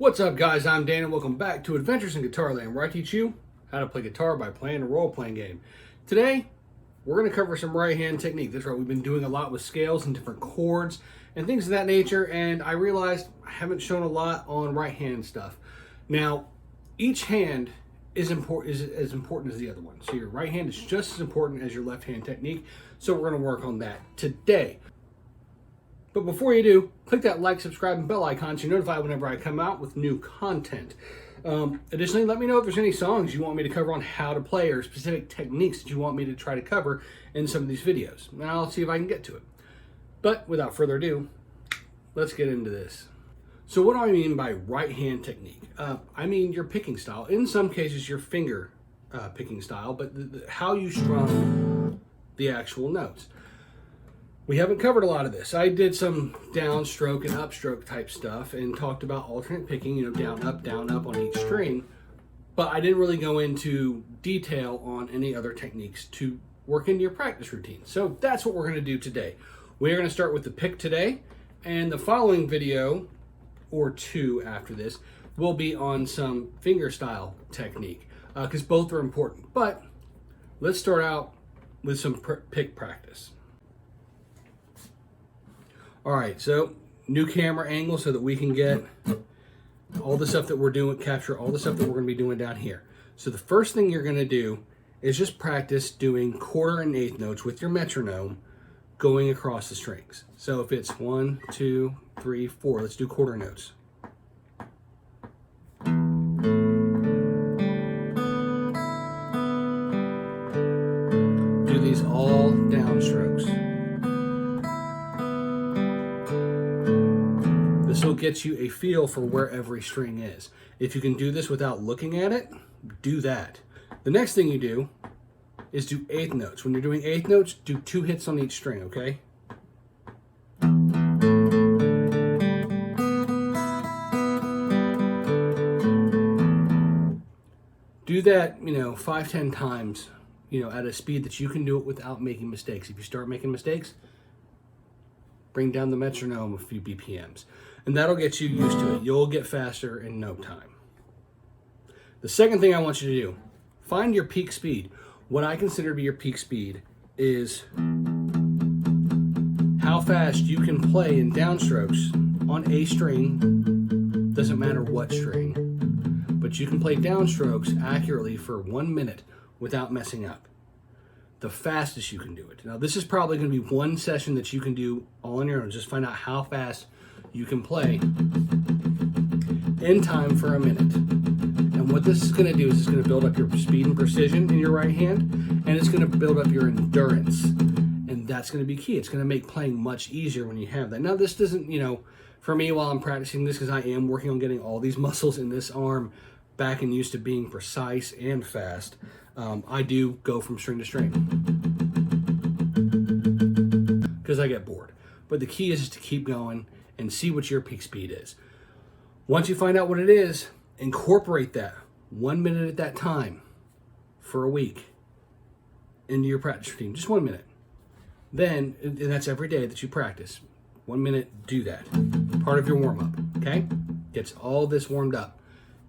What's up, guys? I'm Dan and welcome back to Adventures in Guitarland, where I teach you how to play guitar by playing a role-playing game. Today, we're going to cover some right-hand technique. That's right, we've been doing a lot with scales and different chords and things of that nature, and I realized I haven't shown a lot on right-hand stuff. Now, each hand is as important as the other one. So your right hand is just as important as your left hand technique, so we're going to work on that today. But before you do, click that like, subscribe, and bell icon so you're notified whenever I come out with new content. Additionally, let me know if there's any songs you want me to cover on how to play or specific techniques that you want me to try to cover in some of these videos. Now I'll see if I can get to it. But without further ado, let's get into this. So what do I mean by right hand technique? I mean your picking style. In some cases, your finger picking style, but how you strum the actual notes. We haven't covered a lot of this. I did some downstroke and upstroke type stuff and talked about alternate picking, down, up on each string, but I didn't really go into detail on any other techniques to work into your practice routine. So that's what we're going to do today. We're going to start with the pick today, and the following video, or two after this, will be on some finger style technique, because both are important. But let's start out with some pick practice. All right, so new camera angle so that we can get all the stuff that we're doing, capture all the stuff that we're going to be doing down here. So the first thing you're going to do is just practice doing quarter and eighth notes with your metronome going across the strings. So if it's 1, 2, 3, 4, let's do quarter notes. Do these all downstrokes. This will get you a feel for where every string is. If you can do this without looking at it, do that. The next thing you do is do eighth notes. When you're doing eighth notes, do 2 hits on each string, okay? Do that, 5-10 times, at a speed that you can do it without making mistakes. If you start making mistakes, bring down the metronome a few BPMs. And that'll get you used to it. You'll get faster in no time. The second thing I want you to do, find your peak speed. What I consider to be your peak speed is how fast you can play in downstrokes on a string, doesn't matter what string, but you can play downstrokes accurately for 1 minute without messing up. The fastest you can do it. Now this is probably going to be one session that you can do all on your own. Just find out how fast you can play in time for a minute. And what this is going to do is it's going to build up your speed and precision in your right hand, and it's going to build up your endurance. And that's going to be key. It's going to make playing much easier when you have that. Now this doesn't, for me while I'm practicing this, because I am working on getting all these muscles in this arm back and used to being precise and fast, I do go from string to string because I get bored. But the key is to keep going and see what your peak speed is. Once you find out what it is, incorporate that 1 minute at that time for a week into your practice routine. Just 1 minute. Then, and that's every day that you practice. 1 minute, do that. Part of your warm-up, okay? Gets all this warmed up.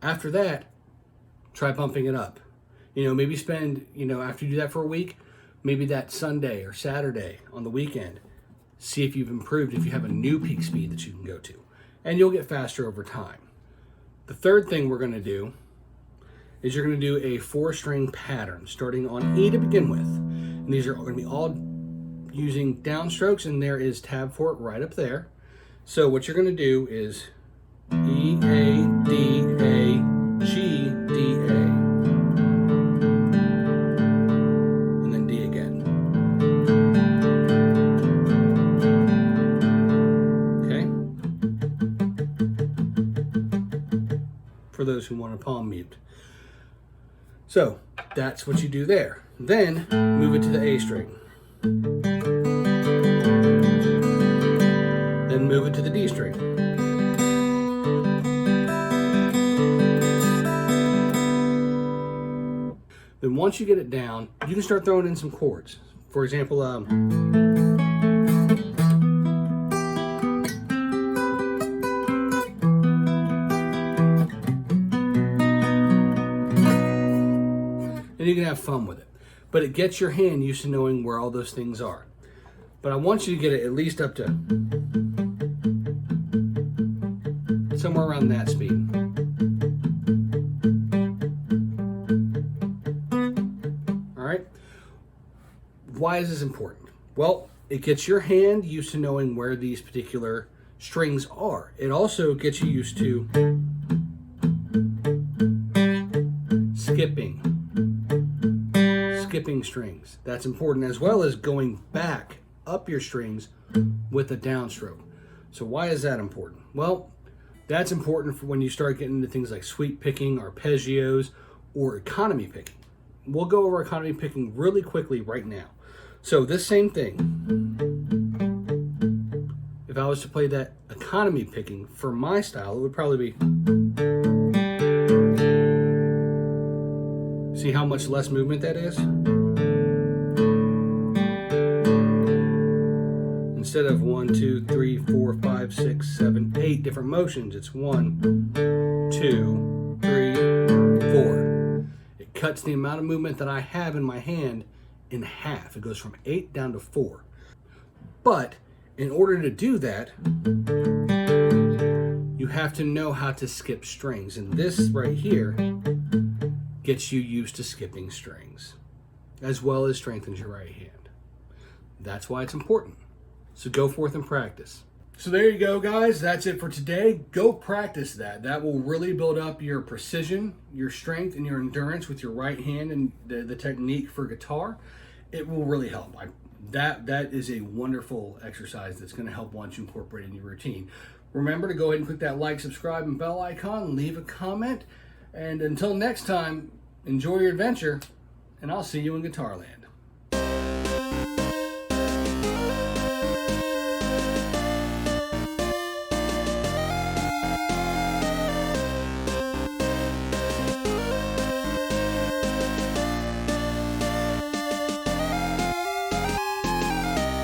After that, try bumping it up. Maybe spend, after you do that for a week, maybe that Sunday or Saturday on the weekend, see if you've improved, if you have a new peak speed that you can go to. And you'll get faster over time. The third thing we're going to do is you're going to do a 4-string pattern, starting on E to begin with. And these are going to be all using downstrokes, and there is tab for it right up there. So what you're going to do is E, A, D, A, G, D, A. For those who want to palm mute. So that's what you do there. Then move it to the A string. Then move it to the D string. Then once you get it down, you can start throwing in some chords. For example, you can have fun with it. But it gets your hand used to knowing where all those things are. But I want you to get it at least up to somewhere around that speed. All right? Why is this important? Well, it gets your hand used to knowing where these particular strings are. It also gets you used to skipping strings. That's important, as well as going back up your strings with a downstroke. So why is that important? Well, that's important for when you start getting into things like sweep picking, arpeggios, or economy picking. We'll go over economy picking really quickly right now. So this same thing, if I was to play that economy picking for my style, it would probably be, see how much less movement that is? Instead of 1, 2, 3, 4, 5, 6, 7, 8 different motions, it's 1, 2, 3, 4. It cuts the amount of movement that I have in my hand in half. It goes from 8 down to 4. But in order to do that, you have to know how to skip strings. And this right here gets you used to skipping strings, as well as strengthens your right hand. That's why it's important. So go forth and practice. So there you go, guys. That's it for today. Go practice that. That will really build up your precision, your strength, and your endurance with your right hand and the technique for guitar. It will really help. That is a wonderful exercise that's going to help once you incorporate it in your routine. Remember to go ahead and click that like, subscribe, and bell icon. Leave a comment. And until next time, enjoy your adventure, and I'll see you in Guitarland.